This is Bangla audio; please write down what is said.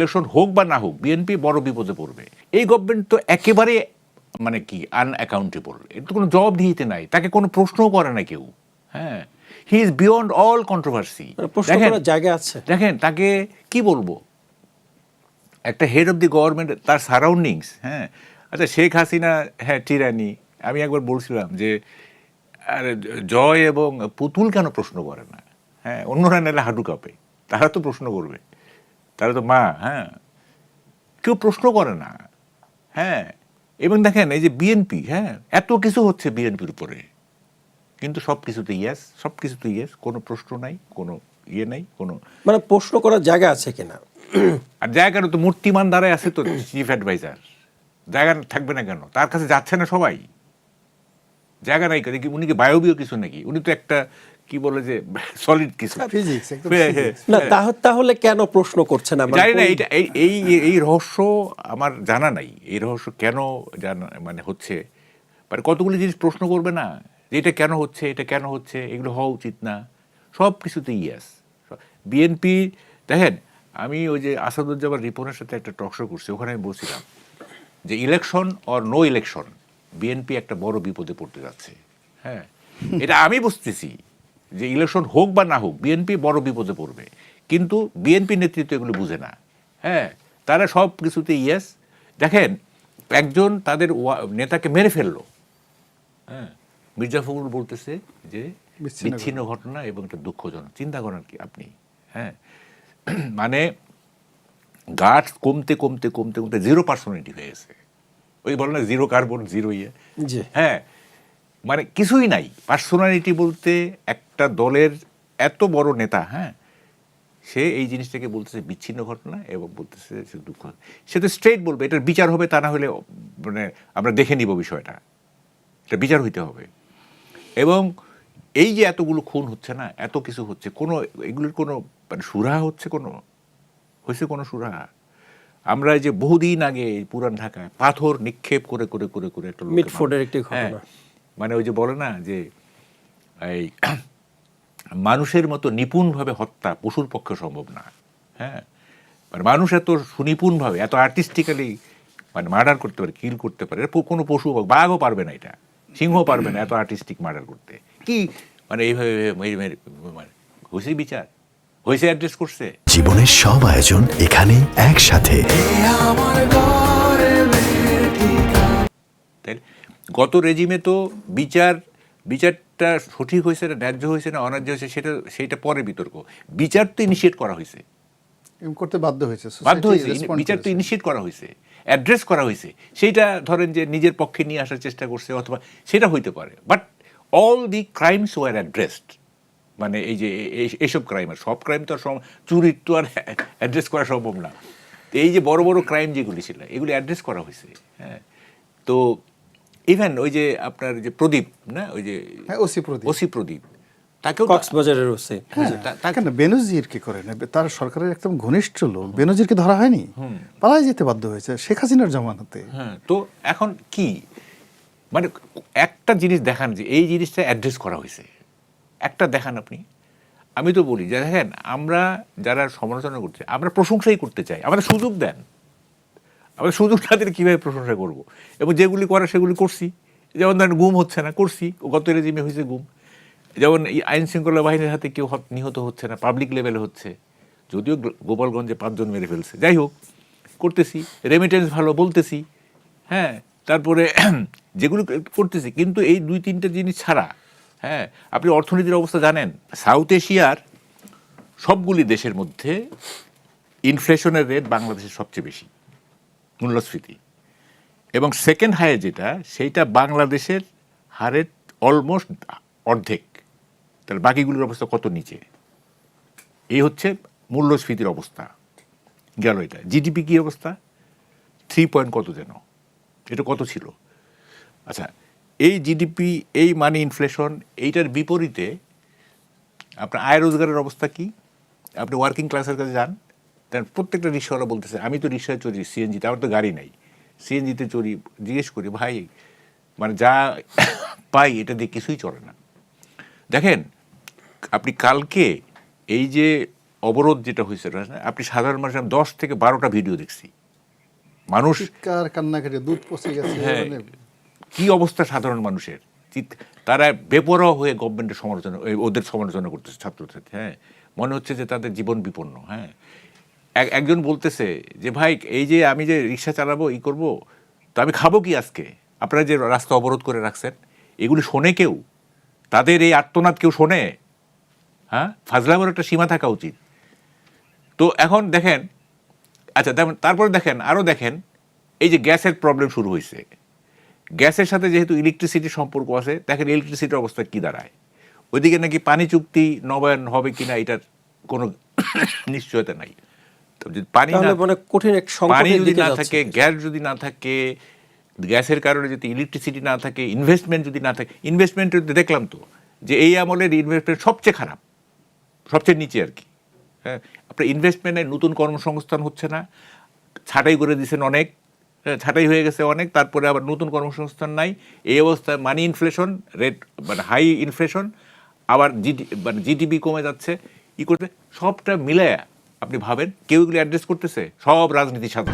ইলেকশন হোক বা না হোক বিএনপি বড় বিপদে পড়বে। এই গভর্নমেন্ট তো একেবারে মানে কি আনঅ্যাকাউন্টেবল, এর তো কোনো জবাবদিহিতে নাই, তাকে কোনো প্রশ্নও করে না কেউ। হ্যাঁ, he is beyond all controversy. দেখেন তাকে কি বলবো, একটা হেড অফ দি গভর্নমেন্ট, তার সারাউন্ডিংস। হ্যাঁ, আচ্ছা শেখ হাসিনা, হ্যাঁ টিরানি, আমি একবার বলছিলাম যে আরে জয় এবং পুতুল কেন প্রশ্ন করে না? হ্যাঁ, অন্যরা নাহলে হাঁটু কাঁপে, তারা তো প্রশ্ন করবে, তারা তো মা। হ্যাঁ, কেউ প্রশ্ন করে না। হ্যাঁ, এবং দেখেন এই যে বিএনপি, হ্যাঁ এত কিছু হচ্ছে বিএনপির উপরে, কিন্তু সব কিছুতে ইয়েস, সব কিছুতে ইয়েস, কোনো প্রশ্ন নাই, কোনো ইয়ে নাই, কোনো মানে প্রশ্ন করার জায়গা আছে কিনা। আর জায়গাটা তো মূর্তিমান দ্বারাই আছে তো চিফ অ্যাডভাইজার, জায়গা থাকবে না কেন? তার কাছে যাচ্ছে না সবাই, জায়গা নাই। উনি কি বায়বীয় কিছু নাকি? উনি তো একটা কি বলে যে সলিড কিছু। না তাহলে কেন প্রশ্ন করছে না জানি না, এটা এই রহস্য আমার জানা নাই। এই রহস্য কেন জানা মানে হচ্ছে, মানে কতগুলি জিনিস প্রশ্ন করবে না যে এটা কেন হচ্ছে, এটা কেন হচ্ছে, এগুলো হওয়া উচিত না, সব কিছুতে ইয়েস। বিএনপি দেখেন, আমি ওই যে আসাদুজ্জামান রিপনের সাথে একটা টকশো করছি, ওখানে আমি বলছিলাম যে election or no election BNP একটা বড় বিপদে পড়তে যাচ্ছে। হ্যাঁ, এটা আমি বুঝতেছি যে ইলেকশন হোক বা না হোক বিএনপি বড় বিপদে পড়বে, কিন্তু বিএনপি নেতৃত্ব এগুলো বুঝে না। হ্যাঁ, তারা সব কিছুতে ইয়েস। দেখেন একজন তাদের নেতাকে মেরে ফেললো, হ্যাঁ, মির্জা ফখরুল বলতেছে যে বিচ্ছিন্ন ঘটনা এবং এটা দুঃখজনক। চিন্তা করেন কি আপনি? হ্যাঁ, মানে গাছ কমতে কমতে কমতে কমতে 0% হয়ে গেছে। ওই বলে না জিরো কার্বন জিরো ইয়ে। হ্যাঁ, মানে কিছুই নাই পার্সোনালিটি বলতে। একটা দলের এত বড় নেতা, হ্যাঁ, সে এই জিনিসটাকে বলতেছে বিচ্ছিন্ন ঘটনা এবং বলতেছে দুঃখ। সে তো স্ট্রেট বলবে এটার বিচার হবে, তা না হলে মানে আমরা দেখে নিব বিষয়টা, এটা বিচার হইতে হবে। এবং এই যে এতগুলো খুন হচ্ছে না, এত কিছু হচ্ছে, কোনো এগুলোর কোনো মানে সুরাহা হচ্ছে, কোনো হয়েছে কোনো সুরাহা? আমরা যে বহুদিন আগে পুরান ঢাকায় পাথর নিক্ষেপ করে করে করে করে একটা মিটফোর্ডের একটি ঘটনা, মানে ওই যে বলে না যে এই মানুষের মতো নিপুণভাবে হত্যা পশুর পক্ষে সম্ভব না। হ্যাঁ, মানে মানুষ এত সুনিপুণভাবে, এত আর্টিস্টিক্যালি মানে মার্ডার করতে পারে, কিল করতে পারে, কোনো পশু, বাঘও পারবে না, এটা সিংহ পারবে না এত আর্টিস্টিক মার্ডার করতে। কি মানে এইভাবে মানে হয়েছে বিচার, হয়েছে অ্যাড্রেস করছে। জীবনের সব আয়োজন এখানে একসাথে। গত রেজিমে তো বিচারটা সঠিক হয়েছে না, ন্যায্য হয়েছে না অন্যায্য হয়েছে, সেটা পরে বিতর্ক। বিচার তো ইনিশিয়েট করা হয়েছে, করতে বাধ্য হয়েছে, বিচার তো ইনিশিয়েট করা হয়েছে, অ্যাড্রেস করা হয়েছে। সেইটা ধরেন যে নিজের পক্ষে নিয়ে আসার চেষ্টা করছে, অথবা সেটা হইতে পারে, but all the crimes were addressed. মানে এই যে এইসব ক্রাইম, আর সব ক্রাইম তো আর চুরির তো আর অ্যাড্রেস করা সম্ভব না। এই যে বড় বড় ক্রাইম যেগুলি ছিল এগুলি অ্যাড্রেস করা হয়েছে। হ্যাঁ, তো ইভেন ওই যে আপনার যে প্রদীপ, না ওই যে ওসি প্রদীপ, তাকেও কক্সবাজারের ওসি, বেনজির কি করে না, তার সরকারের একদম ঘনিষ্ঠ লোক, বেনজিরকে ধরা হয়নি, পালাই যেতে বাধ্য হয়েছে শেখ হাসিনার জামানতে। হ্যাঁ, তো এখন কি মানে একটা জিনিস দেখান যে এই জিনিসটা অ্যাড্রেস করা হয়েছে, একটা দেখান আপনি। আমি তো বলি যে দেখেন, আমরা যারা সমালোচনা করছি আমরা প্রশংসাই করতে চাই, আমাদের সুযোগ দেন, আমরা সুযোগ না দিলে কীভাবে প্রশংসা করবো? এবং যেগুলি করা সেগুলি করছি। যেমন ধরেন গুম হচ্ছে না, করছি, গত রেজিমে হয়েছে গুম। যেমন এই আইন শৃঙ্খলা বাহিনীর হাতে কেউ নিহত হচ্ছে না, পাবলিক লেভেলে হচ্ছে, যদিও গোপালগঞ্জে 5 জন মেরে ফেলছে, যাই হোক করতেছি, রেমিটেন্স ভালো বলতেছি। হ্যাঁ, তারপরে যেগুলো করতেছি, কিন্তু এই 2-3টা জিনিস ছাড়া, হ্যাঁ, আপনি অর্থনীতির অবস্থা জানেন, সাউথ এশিয়ার সবগুলি দেশের মধ্যে ইনফ্লেশনের রেট বাংলাদেশের সবচেয়ে বেশি, মূল্যস্ফীতি, এবং সেকেন্ড হাইয়ে যেটা, সেইটা বাংলাদেশের হারের অলমোস্ট অর্ধেক। তাহলে বাকিগুলোর অবস্থা কত নিচে? এই হচ্ছে মূল্যস্ফীতির অবস্থা গেল। এটা জিডিপি কি অবস্থা? 3 পয়েন্ট কত যেন, এটা কত ছিল? আচ্ছা, এই জিডিপি, এই মানি ইনফ্লেশন, এইটার বিপরীতে আপনার আয় রোজগারের অবস্থা কি? আপনি ওয়ার্কিং ক্লাসের কাছে যান, তার প্রত্যেকটা রিক্সাওয়ালা বলতেছে আমি তো রিক্সায় চড়ি সিএনজিতে, আমার তো গাড়ি নাই, সিএনজিতে চড়ি। জিজ্ঞেস করি ভাই মানে যা পাই এটা দিয়ে কিছুই চলে না। দেখেন আপনি কালকে এই যে অবরোধ যেটা হয়েছে, আপনি সাধারণ মানুষ, আমি 10 থেকে 12টা ভিডিও দেখছি, মানুষ চিৎকার কান্নাকাটি, দুধ পচে গেছে, হ্যাঁ, মানে কি অবস্থা সাধারণ মানুষের, তারা বেপরোয়া হয়ে গভর্নমেন্টের সমালোচনা, ওদের সমালোচনা করতেছে ছাত্রছাত্রী। হ্যাঁ, মনে হচ্ছে যে তাদের জীবন বিপন্ন। হ্যাঁ, একজন বলতেছে যে ভাই এই যে আমি যে রিক্সা চালাবো ই করব, তো আমি খাবো কি আজকে? আপনারা যে রাস্তা অবরোধ করে রাখছেন, এগুলি শোনে কেউ? তাদের এই আর্তনাদ কেউ শোনে? হ্যাঁ, ফাজলামের একটা সীমা থাকা উচিত। তো এখন দেখেন, আচ্ছা তারপরে দেখেন, আরও দেখেন, এই যে গ্যাসের প্রবলেম শুরু হয়েছে, গ্যাসের সাথে যেহেতু ইলেকট্রিসিটির সম্পর্ক আছে, দেখেন ইলেকট্রিসিটির অবস্থা কী দাঁড়ায়। ওইদিকে নাকি পানি চুক্তি নবায়ন হবে কিনা এটার কোনো নিশ্চয়তা নাই। তো যদি পানি না, তাহলে মানে কঠিন এক পানি সংকটের যদি দিকে না যাচ্ছে। থাকে, গ্যাস যদি না থাকে, গ্যাসের কারণে যদি ইলেকট্রিসিটি না থাকে, ইনভেস্টমেন্ট যদি না থাকে, ইনভেস্টমেন্ট দেখলাম তো যে এই আমলের ইনভেস্টমেন্ট সবচেয়ে খারাপ, সবচেয়ে নিচে আর কি। হ্যাঁ, আপনার ইনভেস্টমেন্টে নতুন কর্মসংস্থান হচ্ছে না, ছাঁটাই করে দিয়েছেন অনেক, ছাঁটাই হয়ে গেছে অনেক, তারপরে আবার নতুন কর্মসংস্থান নাই। এই অবস্থায় মানি ইনফ্লেশন রেট, মানে হাই ইনফ্লেশন, আবার মানে জিডিপি কমে যাচ্ছে, ই করতে, সবটা মিলে আপনি ভাবেন কেউ এগুলো অ্যাড্রেস করতেছে? সব রাজনীতির সাথে।